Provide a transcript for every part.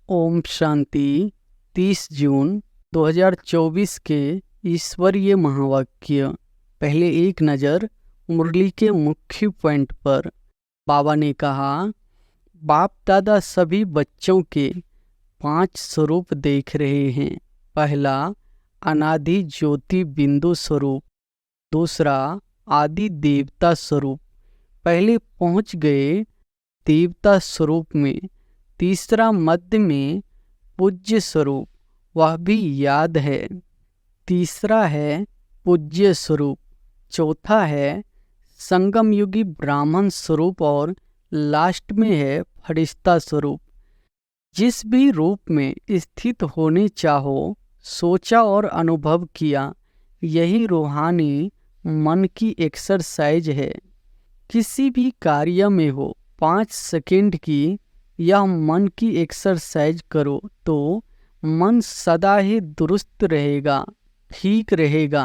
ओम शांति। 30 जून 2024 के ईश्वरीय महावाक्य। पहले एक नज़र मुरली के मुख्य पॉइंट पर। बाबा ने कहा, बाप दादा सभी बच्चों के 5 स्वरूप देख रहे हैं। पहला, अनादि ज्योति बिंदु स्वरूप। दूसरा, आदि देवता स्वरूप। पहले पहुंच गए देवता स्वरूप में। तीसरा, मध्य में पूज्य स्वरूप, वह भी याद है। तीसरा है पूज्य स्वरूप। चौथा है संगम युगी ब्राह्मण स्वरूप और लास्ट में है फरिश्ता स्वरूप। जिस भी रूप में स्थित होने चाहो, सोचा और अनुभव किया, यही रूहानी मन की एक्सरसाइज है। किसी भी कार्य में हो, 5 सेकंड की यह मन की एक्सरसाइज करो तो मन सदा ही दुरुस्त रहेगा, ठीक रहेगा।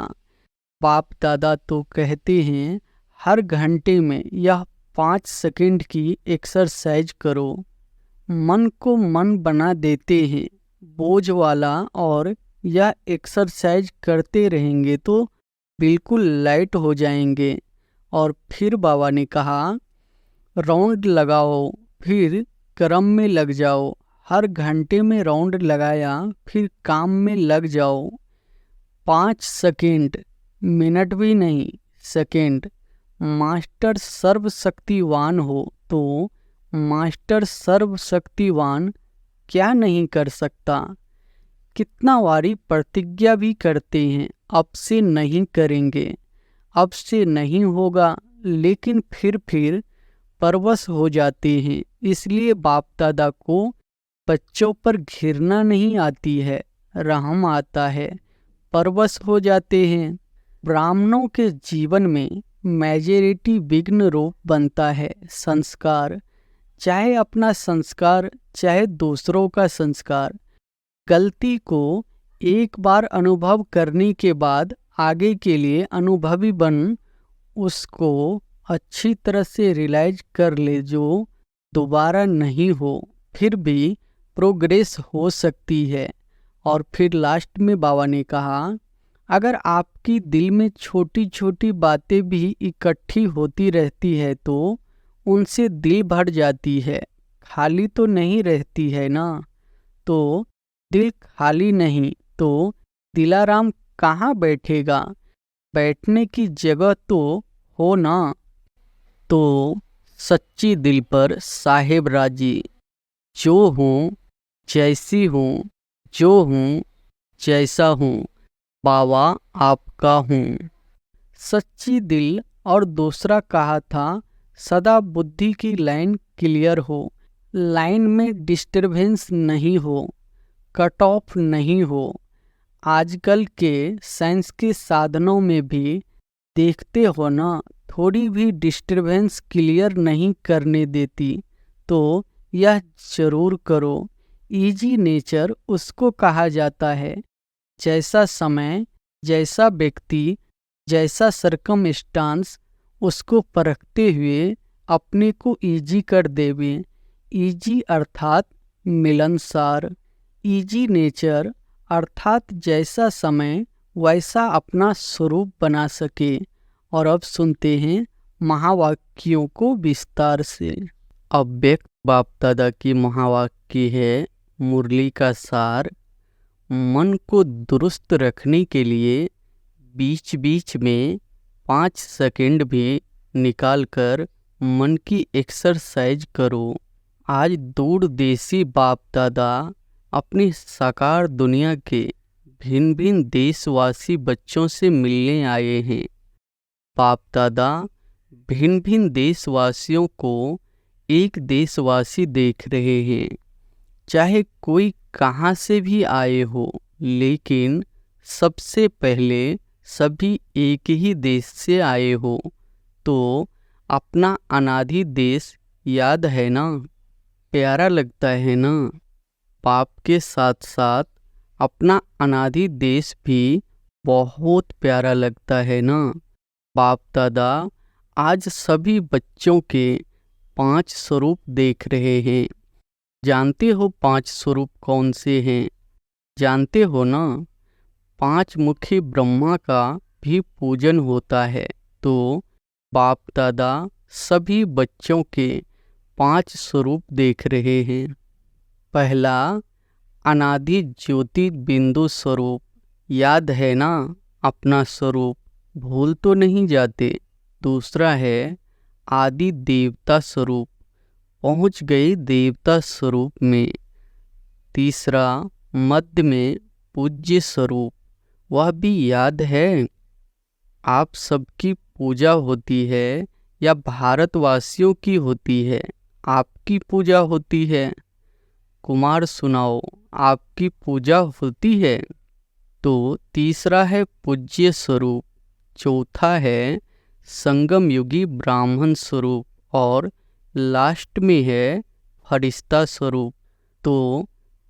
बाप दादा तो कहते हैं हर घंटे में यह 5 सेकंड की एक्सरसाइज करो। मन को मन बना देते हैं बोझ वाला, और यह एक्सरसाइज करते रहेंगे तो बिल्कुल लाइट हो जाएंगे। और फिर बाबा ने कहा, राउंड लगाओ, फिर कर्म में लग जाओ। हर घंटे में राउंड लगाया, फिर काम में लग जाओ। 5 सेकंड, मिनट भी नहीं, सेकंड। मास्टर सर्वशक्तिवान हो तो मास्टर सर्वशक्तिवान क्या नहीं कर सकता। कितना बारी प्रतिज्ञा भी करते हैं, अब से नहीं करेंगे, अब से नहीं होगा, लेकिन फिर परवश हो जाते हैं। इसलिए बाप दादा को बच्चों पर घृणा नहीं आती है, रहम आता है। परवश हो जाते हैं। ब्राह्मणों के जीवन में मेजॉरिटी विघ्न रूप बनता है संस्कार, चाहे अपना संस्कार चाहे दूसरों का संस्कार। गलती को एक बार अनुभव करने के बाद आगे के लिए अनुभवी बन उसको अच्छी तरह से रियलाइज कर ले, जो दोबारा नहीं हो। फिर भी प्रोग्रेस हो सकती है। और फिर लास्ट में बाबा ने कहा, अगर आपकी दिल में छोटी छोटी बातें भी इकट्ठी होती रहती है तो उनसे दिल भर जाती है, खाली तो नहीं रहती है ना। तो दिल खाली नहीं तो दिलाराम कहाँ बैठेगा, बैठने की जगह तो हो ना। तो सच्ची दिल पर साहेब राजी, जो हूँ जैसी हूँ, जो हूँ जैसा हूँ, बाबा आपका हूँ। सच्ची दिल। और दूसरा कहा था, सदा बुद्धि की लाइन क्लियर हो, लाइन में डिस्टरबेंस नहीं हो, कट ऑफ नहीं हो। आजकल के साइंस के साधनों में भी देखते हो ना, थोड़ी भी डिस्टरबेंस क्लियर नहीं करने देती। तो यह जरूर करो। इजी नेचर उसको कहा जाता है, जैसा समय, जैसा व्यक्ति, जैसा सरकमस्टांस, उसको परखते हुए अपने को इजी कर देवे। इजी अर्थात मिलनसार। इजी नेचर अर्थात जैसा समय वैसा अपना स्वरूप बना सके। और अब सुनते हैं महावाक्यों को विस्तार से। अव्यक्त बाप दादा की महावाक्य है मुरली का सार। मन को दुरुस्त रखने के लिए बीच बीच में 5 सेकंड भी निकालकर मन की एक्सरसाइज करो। आज दूरदेशी बाप दादा अपनी साकार दुनिया के भिन्न भिन्न देशवासी बच्चों से मिलने आए हैं। बाप दादा भिन्न भिन्न देशवासियों को एक देशवासी देख रहे हैं, चाहे कोई कहाँ से भी आए हो, लेकिन सबसे पहले सभी एक ही देश से आए हो। तो अपना अनादि देश याद है ना, प्यारा लगता है ना। बाप के साथ साथ अपना अनादि देश भी बहुत प्यारा लगता है ना। बाप दादा आज सभी बच्चों के 5 स्वरूप देख रहे हैं। जानते हो 5 स्वरूप कौन से हैं? जानते हो ना? 5 मुखी ब्रह्मा का भी पूजन होता है। तो बाप दादा सभी बच्चों के 5 स्वरूप देख रहे हैं। पहला, अनादि ज्योति बिंदु स्वरूप। याद है ना अपना स्वरूप? भूल तो नहीं जाते? दूसरा है आदि देवता स्वरूप। पहुंच गए देवता स्वरूप में। तीसरा, मध्य में पूज्य स्वरूप। वह भी याद है? आप सबकी पूजा होती है या भारतवासियों की होती है? आपकी पूजा होती है। कुमार सुनाओ, आपकी पूजा होती है? तो तीसरा है पूज्य स्वरूप। चौथा है संगम युगी ब्राह्मण स्वरूप और लास्ट में है फरिश्ता स्वरूप। तो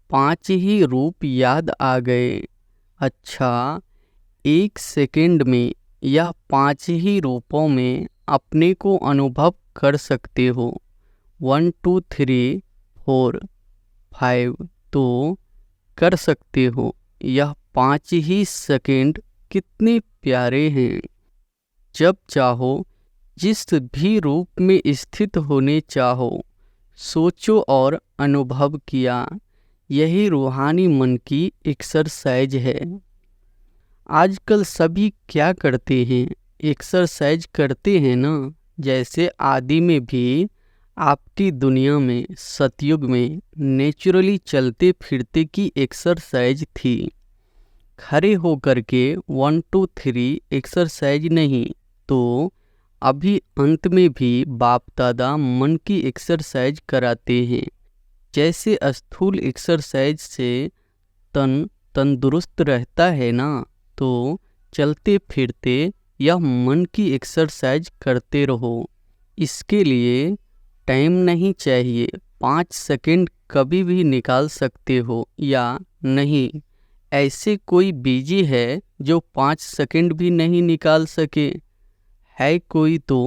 5 ही रूप याद आ गए। अच्छा, 1 सेकंड में यह 5 ही रूपों में अपने को अनुभव कर सकते हो। 1 2 3 4 5 तो कर सकते हो। यह 5 ही सेकंड कितने प्यारे हैं। जब चाहो जिस भी रूप में स्थित होने चाहो, सोचो और अनुभव किया। यही रूहानी मन की एक्सरसाइज है। आजकल सभी क्या करते हैं? एक्सरसाइज करते हैं ना। जैसे आदि में भी आपकी दुनिया में सतयुग में नेचुरली चलते फिरते की एक्सरसाइज थी। खड़े होकर के 1 2 3 एक्सरसाइज नहीं। तो अभी अंत में भी बाप दादा मन की एक्सरसाइज कराते हैं। जैसे स्थूल एक्सरसाइज से तन तंदुरुस्त रहता है ना, तो चलते फिरते यह मन की एक्सरसाइज करते रहो। इसके लिए टाइम नहीं चाहिए। 5 सेकंड कभी भी निकाल सकते हो या नहीं? ऐसे कोई बिजी है जो 5 सेकंड भी नहीं निकाल सके? है कोई तो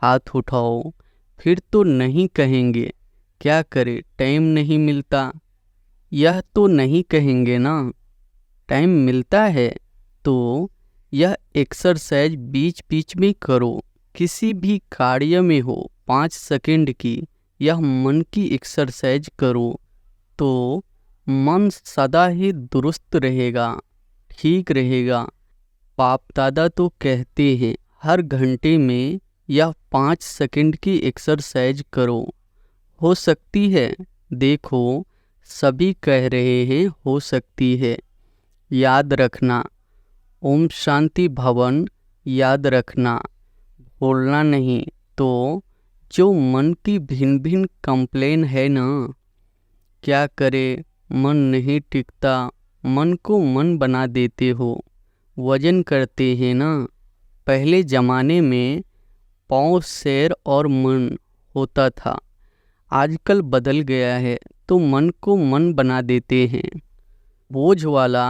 हाथ उठाओ। फिर तो नहीं कहेंगे क्या करे टाइम नहीं मिलता। यह तो नहीं कहेंगे ना। टाइम मिलता है तो यह एक्सरसाइज बीच बीच में करो। किसी भी कार्य में हो 5 सेकंड की यह मन की एक्सरसाइज करो तो मन सदा ही दुरुस्त रहेगा, ठीक रहेगा। बाप दादा तो कहते हैं हर घंटे में यह 5 सेकंड की एक्सरसाइज करो। हो सकती है? देखो सभी कह रहे हैं हो सकती है। याद रखना, ओम शांति भवन याद रखना, भूलना नहीं। तो जो मन की भिन्न भिन्न कंप्लेन है ना, क्या करे मन नहीं टिकता, मन को मन बना देते हो। वजन करते हैं ना। पहले ज़माने में पाँव शेर और मन होता था। आजकल बदल गया है तो मन को मन बना देते हैं बोझ वाला।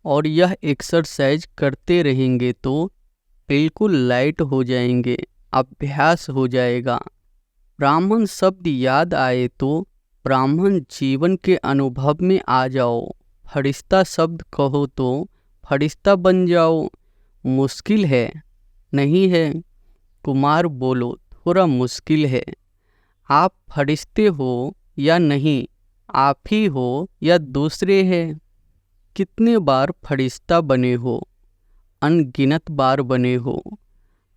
और यह एक्सरसाइज करते रहेंगे तो बिल्कुल लाइट हो जाएंगे, अभ्यास हो जाएगा। ब्राह्मण शब्द याद आए तो ब्राह्मण जीवन के अनुभव में आ जाओ। फरिश्ता शब्द कहो तो फरिश्ता बन जाओ। मुश्किल है? नहीं है। कुमार बोलो थोड़ा मुश्किल है। आप फरिश्ते हो या नहीं? आप ही हो या दूसरे हैं? कितने बार फरिश्ता बने हो? अनगिनत बार बने हो।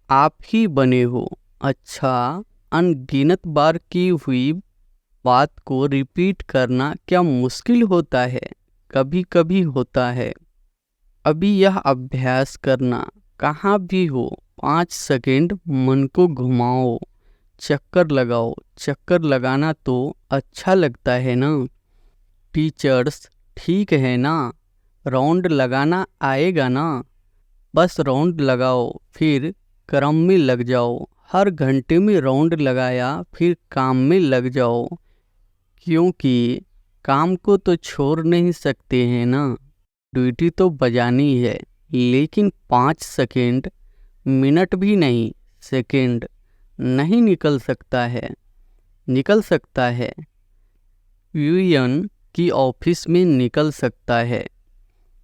आप ही बने हो। अच्छा, अनगिनत बार की हुई बात को रिपीट करना क्या मुश्किल होता है? कभी कभी होता है। अभी यह अभ्यास करना। कहाँ भी हो 5 सेकंड मन को घुमाओ, चक्कर लगाओ। चक्कर लगाना तो अच्छा लगता है ना। टीचर्स ठीक है ना? राउंड लगाना आएगा ना? बस राउंड लगाओ फिर क्रम में लग जाओ। हर घंटे में राउंड लगाया फिर काम में लग जाओ। क्योंकि काम को तो छोड़ नहीं सकते हैं ना। ड्यूटी तो बजानी है। लेकिन 5 सेकंड, मिनट भी नहीं, सेकंड नहीं निकल सकता है। निकल सकता है। यूएन की ऑफिस में निकल सकता है।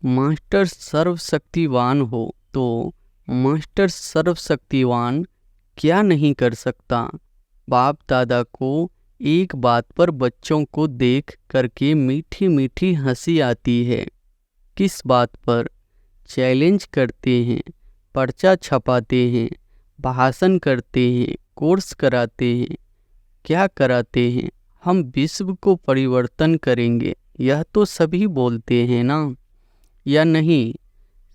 मास्टर सर्वशक्तिवान हो तो मास्टर सर्वशक्तिवान क्या नहीं कर सकता। बाप दादा को एक बात पर बच्चों को देख करके मीठी मीठी हंसी आती है। किस बात पर? चैलेंज करते हैं, पर्चा छपाते हैं, भाषण करते हैं, कोर्स कराते हैं। क्या कराते हैं? हम विश्व को परिवर्तन करेंगे, यह तो सभी बोलते हैं ना, या नहीं?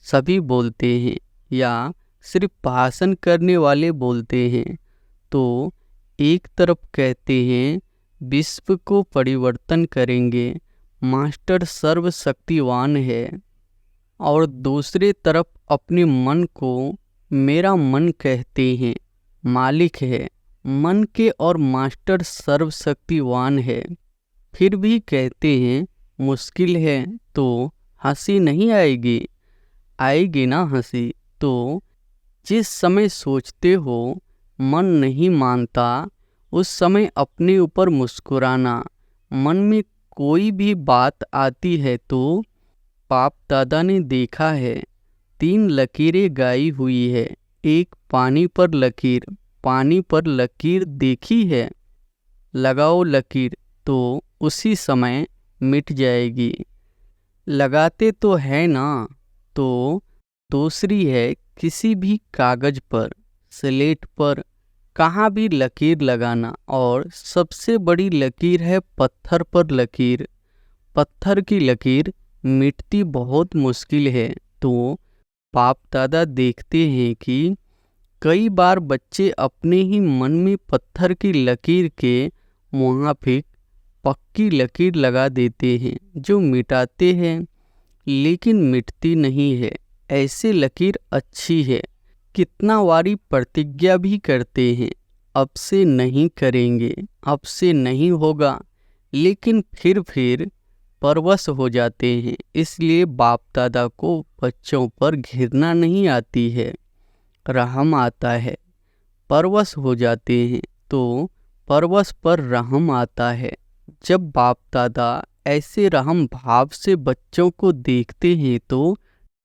सभी बोलते हैं या सिर्फ भाषण करने वाले बोलते हैं? तो एक तरफ कहते हैं विश्व को परिवर्तन करेंगे, मास्टर सर्वशक्तिवान है, और दूसरे तरफ अपने मन को मेरा मन कहते हैं, मालिक है मन के और मास्टर सर्वशक्तिवान है। फिर भी कहते हैं मुश्किल है। तो हंसी नहीं आएगी? आएगी ना हंसी। तो जिस समय सोचते हो मन नहीं मानता, उस समय अपने ऊपर मुस्कुराना। मन में कोई भी बात आती है तो बाप दादा ने देखा है 3 लकीरें गाई हुई है। एक पानी पर लकीर, पानी पर लकीर देखी है? लगाओ लकीर तो उसी समय मिट जाएगी। लगाते तो है ना। तो दूसरी है किसी भी कागज पर, स्लेट पर, कहाँ भी लकीर लगाना। और सबसे बड़ी लकीर है पत्थर पर लकीर। पत्थर की लकीर मिटती बहुत मुश्किल है। तो बाप दादा देखते हैं कि कई बार बच्चे अपने ही मन में पत्थर की लकीर के मुआफिक पक्की लकीर लगा देते हैं, जो मिटाते हैं लेकिन मिटती नहीं है। ऐसे लकीर अच्छी है। कितना वारी प्रतिज्ञा भी करते हैं, अब से नहीं करेंगे, अब से नहीं होगा, लेकिन फिर परवश हो जाते हैं। इसलिए बाप दादा को बच्चों पर घृणा नहीं आती है, रहम आता है। परवश हो जाते हैं तो परवश पर रहम आता है। जब बाप दादा ऐसे रहम भाव से बच्चों को देखते हैं तो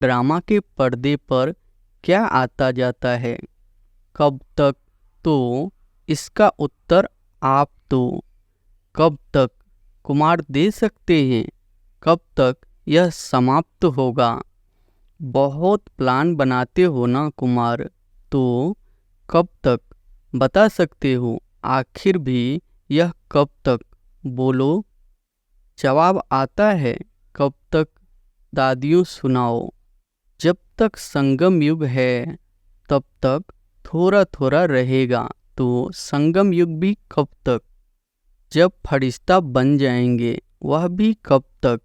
ड्रामा के पर्दे पर क्या आता जाता है? कब तक? तो इसका उत्तर आप दो। कब तक कुमार दे सकते हैं? कब तक यह समाप्त होगा? बहुत प्लान बनाते हो ना कुमार, तो कब तक बता सकते हो? आखिर भी यह कब तक? बोलो। जवाब आता है कब तक? दादियों सुनाओ। जब तक संगम युग है तब तक थोड़ा थोड़ा रहेगा। तो संगम युग भी कब तक? जब फरिश्ता बन जाएंगे, वह भी कब तक?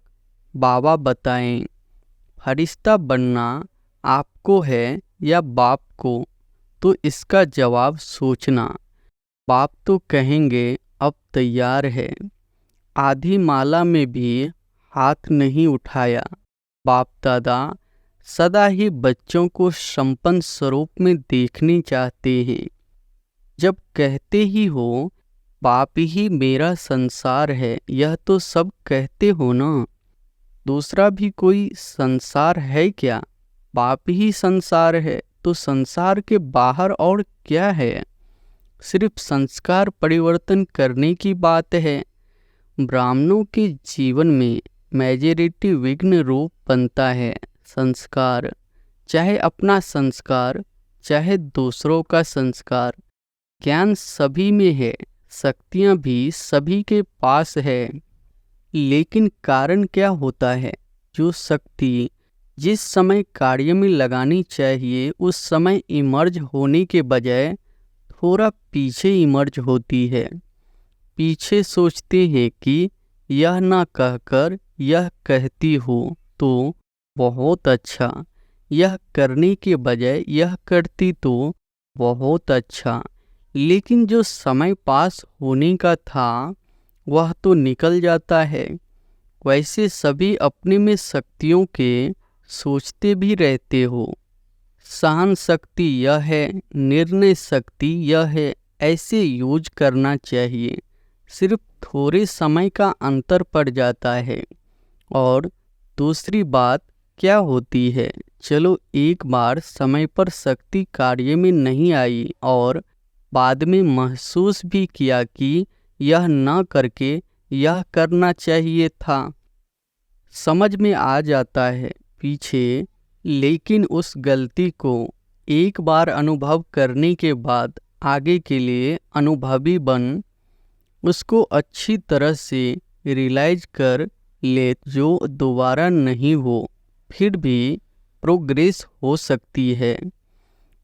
बाबा बताएं। फरिश्ता बनना आपको है या बाप को? तो इसका जवाब सोचना। बाप तो कहेंगे अब तैयार है। आधी माला में भी हाथ नहीं उठाया। बाप दादा सदा ही बच्चों को संपन्न स्वरूप में देखने चाहते हैं। जब कहते ही हो बाप ही मेरा संसार है, यह तो सब कहते हो ना। दूसरा भी कोई संसार है क्या? बाप ही संसार है। तो संसार के बाहर और क्या है? सिर्फ संस्कार परिवर्तन करने की बात है। ब्राह्मणों के जीवन में मेजॉरिटी विघ्न रूप बनता है संस्कार। चाहे अपना संस्कार, चाहे दूसरों का संस्कार। ज्ञान सभी में है, शक्तियाँ भी सभी के पास है, लेकिन कारण क्या होता है? जो शक्ति जिस समय कार्य में लगानी चाहिए उस समय इमर्ज होने के बजाय थोड़ा पीछे इमर्ज होती है। पीछे सोचते हैं कि यह ना कहकर यह कहती हो तो बहुत अच्छा, यह करने के बजाय यह करती तो बहुत अच्छा। लेकिन जो समय पास होने का था वह तो निकल जाता है। वैसे सभी अपने में शक्तियों के सोचते भी रहते हो। सहन शक्ति यह है, निर्णय शक्ति यह है, ऐसे यूज करना चाहिए। सिर्फ थोड़े समय का अंतर पड़ जाता है। और दूसरी बात क्या होती है, चलो एक बार समय पर शक्ति कार्य में नहीं आई और बाद में महसूस भी किया कि यह न करके यह करना चाहिए था। समझ में आ जाता है पीछे, लेकिन उस गलती को एक बार अनुभव करने के बाद आगे के लिए अनुभवी बन उसको अच्छी तरह से रियलाइज कर ले, जो दोबारा नहीं हो। फिर भी प्रोग्रेस हो सकती है।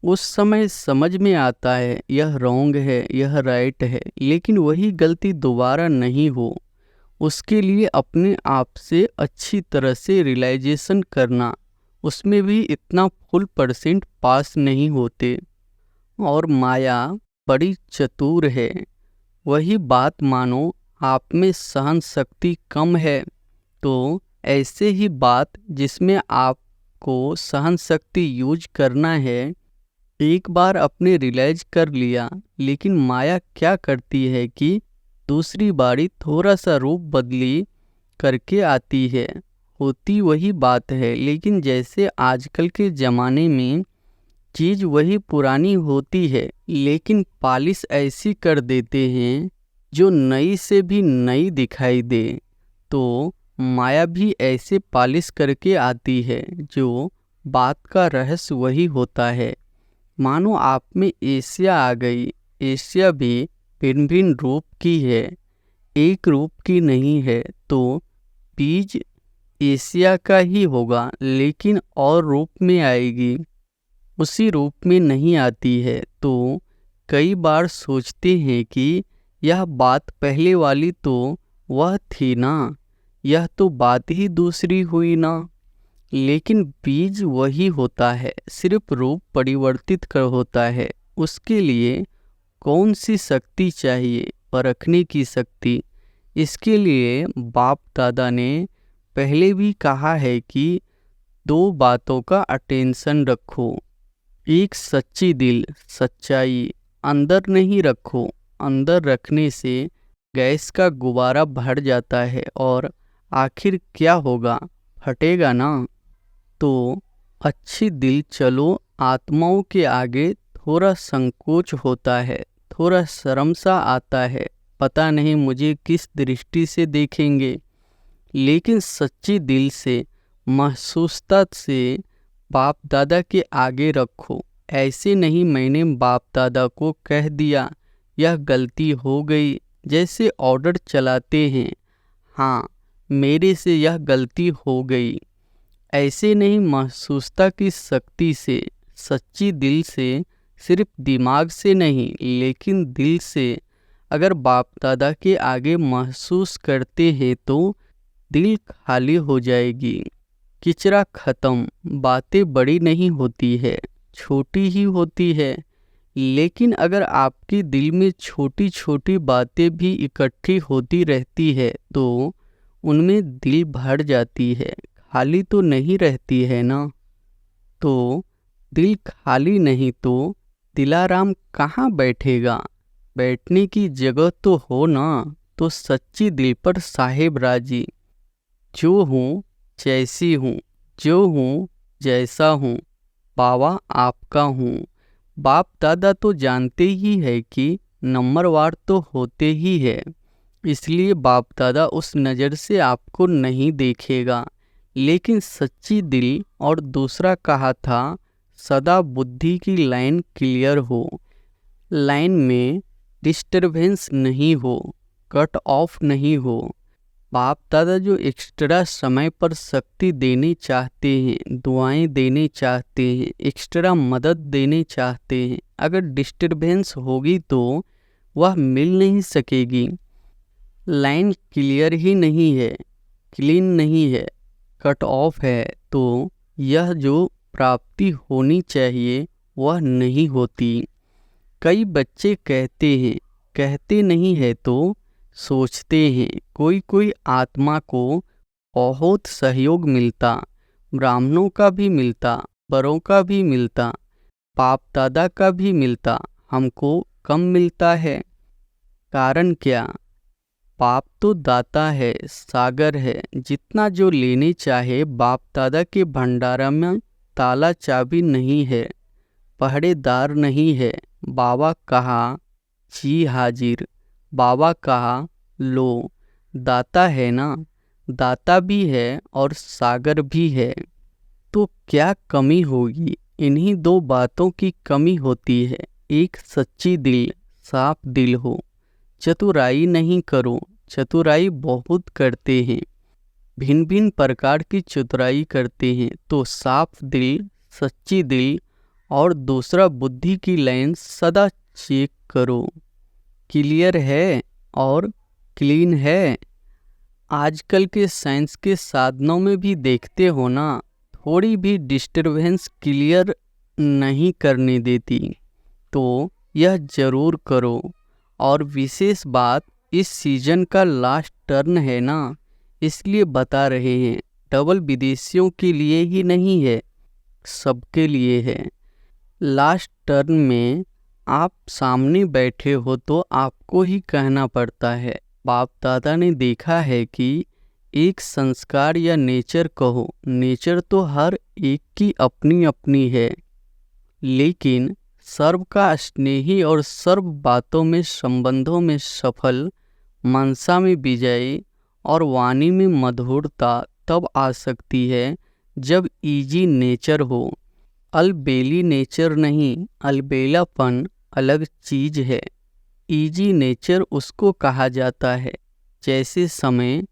उस समय समझ में आता है यह रॉन्ग है, यह राइट है, लेकिन वही गलती दोबारा नहीं हो, उसके लिए अपने आप से अच्छी तरह से रियलाइजेशन करना, उसमें भी इतना फुल % पास नहीं होते। और माया बड़ी चतुर है। वही बात मानो आप में सहन शक्ति कम है, तो ऐसे ही बात जिसमें आपको सहन शक्ति यूज करना है, एक बार अपने रियलाइज कर लिया, लेकिन माया क्या करती है कि दूसरी बारी थोड़ा सा रूप बदली करके आती है। होती वही बात है, लेकिन जैसे आजकल के ज़माने में चीज़ वही पुरानी होती है, लेकिन पॉलिश ऐसी कर देते हैं जो नई से भी नई दिखाई दे। तो माया भी ऐसे पॉलिश करके आती है, जो बात का रहस्य वही होता है। मानो आप में एशिया आ गई। एशिया भी भिन्न भिन्न रूप की है, एक रूप की नहीं है। तो बीज एशिया का ही होगा, लेकिन और रूप में आएगी, उसी रूप में नहीं आती है। तो कई बार सोचते हैं कि यह बात पहले वाली तो वह थी ना, यह तो बात ही दूसरी हुई ना। लेकिन बीज वही होता है, सिर्फ रूप परिवर्तित कर होता है। उसके लिए कौन सी शक्ति चाहिए? परखने की शक्ति। इसके लिए बाप दादा ने पहले भी कहा है कि 2 बातों का अटेंशन रखो। एक सच्ची दिल, सच्चाई अंदर नहीं रखो। अंदर रखने से गैस का गुब्बारा भर जाता है और आखिर क्या होगा, फटेगा ना। तो अच्छी दिल चलो आत्माओं के आगे थोड़ा संकोच होता है, थोड़ा शर्म सा आता है, पता नहीं मुझे किस दृष्टि से देखेंगे। लेकिन सच्ची दिल से, महसूसता से बाप दादा के आगे रखो। ऐसे नहीं मैंने बाप दादा को कह दिया, यह गलती हो गई, जैसे ऑर्डर चलाते हैं, हाँ मेरे से यह गलती हो गई। ऐसे नहीं, महसूसता की शक्ति से, सच्ची दिल से, सिर्फ दिमाग से नहीं लेकिन दिल से अगर बाप दादा के आगे महसूस करते हैं तो दिल खाली हो जाएगी, किचरा खत्म। बातें बड़ी नहीं होती है, छोटी ही होती है। लेकिन अगर आपके दिल में छोटी छोटी बातें भी इकट्ठी होती रहती है तो उनमें दिल भर जाती है, खाली तो नहीं रहती है ना। तो दिल खाली नहीं तो दिलाराम कहाँ बैठेगा? बैठने की जगह तो हो ना। तो सच्ची दिल पर साहेब राजी। जो हूँ जैसी हूँ, जो हूँ जैसा हूँ, बाबा आपका हूँ। बाप दादा तो जानते ही है कि नंबरवार तो होते ही है, इसलिए बाप दादा उस नज़र से आपको नहीं देखेगा। लेकिन सच्ची दिल और दूसरा कहा था सदा बुद्धि की लाइन क्लियर हो, लाइन में डिस्टरबेंस नहीं हो, कट ऑफ नहीं हो। बाप दादा जो एक्स्ट्रा समय पर शक्ति देने चाहते हैं, दुआएं देने चाहते हैं, एक्स्ट्रा मदद देने चाहते हैं, अगर डिस्टरबेंस होगी तो वह मिल नहीं सकेगी। लाइन क्लियर ही नहीं है, क्लीन नहीं है, कट ऑफ है, तो यह जो प्राप्ति होनी चाहिए वह नहीं होती। कई बच्चे कहते हैं, कहते नहीं है तो सोचते हैं, कोई कोई आत्मा को बहुत सहयोग मिलता, ब्राह्मणों का भी मिलता, बड़ों का भी मिलता, बाप दादा का भी मिलता, हमको कम मिलता है। कारण क्या? बाप तो दाता है, सागर है, जितना जो लेने चाहे। बाप दादा के भंडारा में ताला चाबी नहीं है, पहरेदार नहीं है। बाबा कहा जी हाजिर, बाबा कहा लो। दाता है ना, दाता भी है और सागर भी है, तो क्या कमी होगी? इन्हीं दो बातों की कमी होती है। एक सच्ची दिल, साफ दिल हो। चतुराई नहीं करो, चतुराई बहुत करते हैं, भिन्न भिन्न प्रकार की चतुराई करते हैं। तो साफ दिल, सच्ची दिल, और दूसरा बुद्धि की लाइन सदा चेक करो, क्लियर है और क्लीन है। आजकल के साइंस के साधनों में भी देखते हो ना, थोड़ी भी डिस्टरबेंस क्लियर नहीं करने देती, तो यह जरूर करो। और विशेष बात, इस सीजन का लास्ट टर्न है ना, इसलिए बता रहे हैं। डबल विदेशियों के लिए ही नहीं है, सबके लिए है। लास्ट टर्न में आप सामने बैठे हो तो आपको ही कहना पड़ता है। बाप दादा ने देखा है कि एक संस्कार या नेचर कहो, नेचर तो हर एक की अपनी अपनी है, लेकिन सर्व का स्नेही और सर्व बातों में, संबंधों में सफल, मनसा में विजयी और वाणी में मधुरता तब आ सकती है जब इजी नेचर हो। अलबेली नेचर नहीं, अलबेलापन अलग चीज है। इजी नेचर उसको कहा जाता है जैसे समय,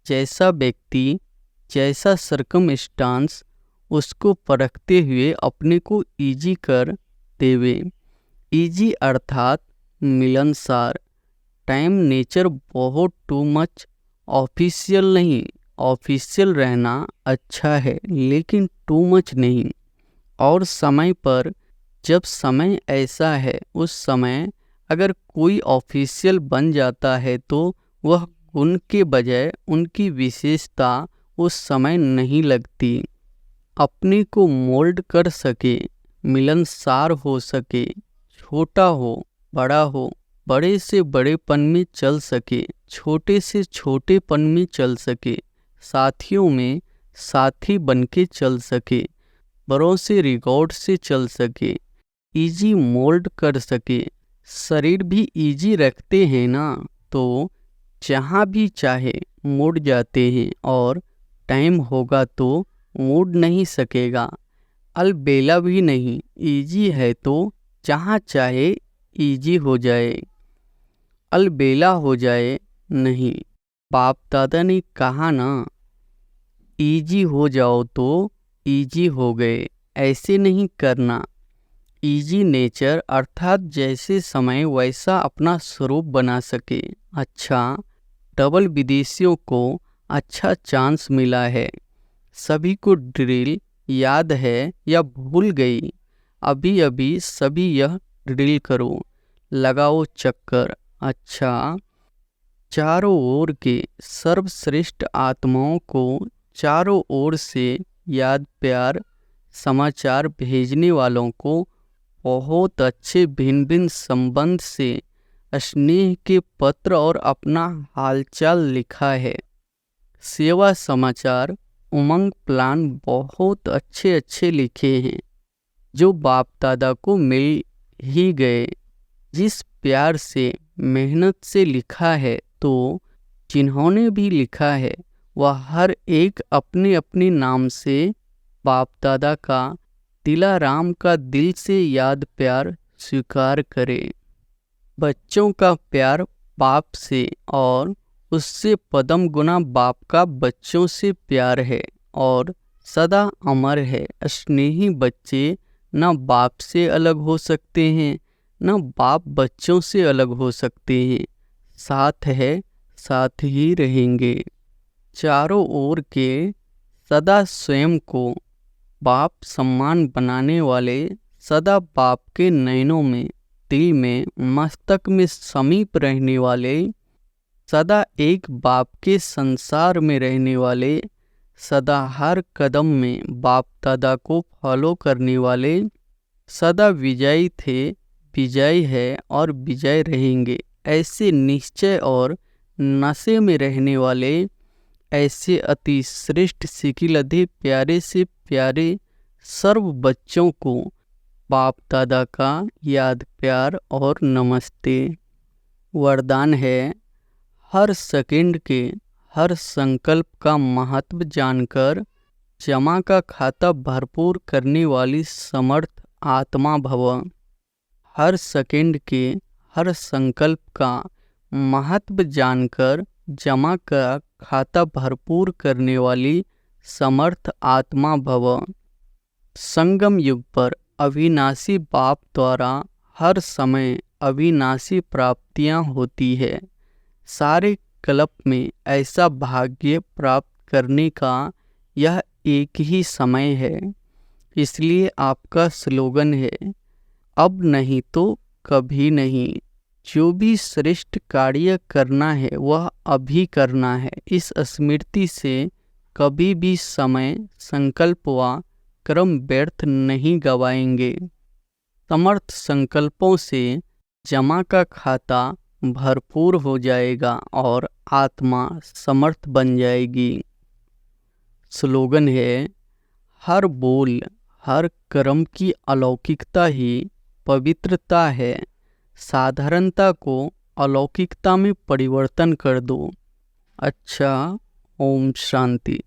जैसा व्यक्ति, जैसा सर्कमस्टांस उसको परखते हुए अपने को इजी कर देवे। इजी अर्थात मिलनसार। टाइम नेचर बहुत टू मच ऑफिशियल नहीं, ऑफिशियल रहना अच्छा है लेकिन टू मच नहीं। और समय पर, जब समय ऐसा है, उस समय अगर कोई ऑफिशियल बन जाता है तो वह गुण के बजाय उनकी विशेषता उस समय नहीं लगती। अपने को मोल्ड कर सके, मिलनसार हो सके, छोटा हो बड़ा हो, बड़े से बड़ेपन में चल सके, छोटे से छोटेपन में चल सके, साथियों में साथी बनके चल सके, बड़ों से रिकॉर्ड से चल सके, इजी मोल्ड कर सके। शरीर भी इजी रखते हैं ना, तो जहाँ भी चाहे मुड़ जाते हैं, और टाइम होगा तो मुड़ नहीं सकेगा। अलबेला भी नहीं, इजी है तो जहाँ चाहे इजी हो जाए, अलबेला हो जाए नहीं। बाप दादा ने कहा ना, इजी हो जाओ तो इजी हो गए, ऐसे नहीं करना। इजी नेचर अर्थात जैसे समय वैसा अपना स्वरूप बना सके। अच्छा, डबल विदेशियों को अच्छा चांस मिला है। सभी को ड्रिल याद है या भूल गई? अभी अभी सभी यह ड्रिल करो, लगाओ चक्कर। अच्छा, चारों ओर के सर्वश्रेष्ठ आत्माओं को चारों ओर से याद, प्यार, समाचार भेजने वालों को बहुत अच्छे भिन्न भिन्न संबंध से स्नेह के पत्र और अपना हालचाल लिखा है। सेवा समाचार, उमंग प्लान बहुत अच्छे अच्छे लिखे हैं, जो बाप दादा को मिल ही गए। जिस प्यार से, मेहनत से लिखा है, तो जिन्होंने भी लिखा है वह हर एक अपने अपने नाम से बाप दादा का, दिलाराम का दिल से याद, प्यार स्वीकार करे। बच्चों का प्यार बाप से और उससे पदम गुना बाप का बच्चों से प्यार है और सदा अमर है। स्नेही बच्चे न बाप से अलग हो सकते हैं, न बाप बच्चों से अलग हो सकते हैं। साथ है, साथ ही रहेंगे। चारों ओर के सदा स्वयं को बाप सम्मान बनाने वाले, सदा बाप के नयनों में, दिल में, मस्तक में समीप रहने वाले, सदा एक बाप के संसार में रहने वाले, सदा हर कदम में बाप दादा को फॉलो करने वाले, सदा विजयी थे, विजयी है और विजय रहेंगे। ऐसे निश्चय और नशे में रहने वाले ऐसे अति श्रेष्ठ सिकिलधे प्यारे से प्यारे सर्व बच्चों को बाप दादा का याद प्यार और नमस्ते। वरदान है, हर सेकंड के हर संकल्प का महत्व जानकर जमा का खाता भरपूर करने वाली समर्थ आत्मा भव। हर सेकंड के हर संकल्प का महत्व जानकर जमा का खाता भरपूर करने वाली समर्थ आत्मा भव। संगम युग पर अविनाशी बाप द्वारा हर समय अविनाशी प्राप्तियां होती है। सारे कल्प में ऐसा भाग्य प्राप्त करने का यह एक ही समय है। इसलिए आपका स्लोगन है, अब नहीं तो कभी नहीं। जो भी श्रेष्ठ कार्य करना है वह अभी करना है। इस स्मृति से कभी भी समय, संकल्प व कर्म व्यर्थ नहीं गवाएंगे। समर्थ संकल्पों से जमा का खाता भरपूर हो जाएगा और आत्मा समर्थ बन जाएगी। स्लोगन है, हर बोल हर कर्म की अलौकिकता ही पवित्रता है। साधारणता को अलौकिकता में परिवर्तन कर दो। अच्छा, ओम शांति।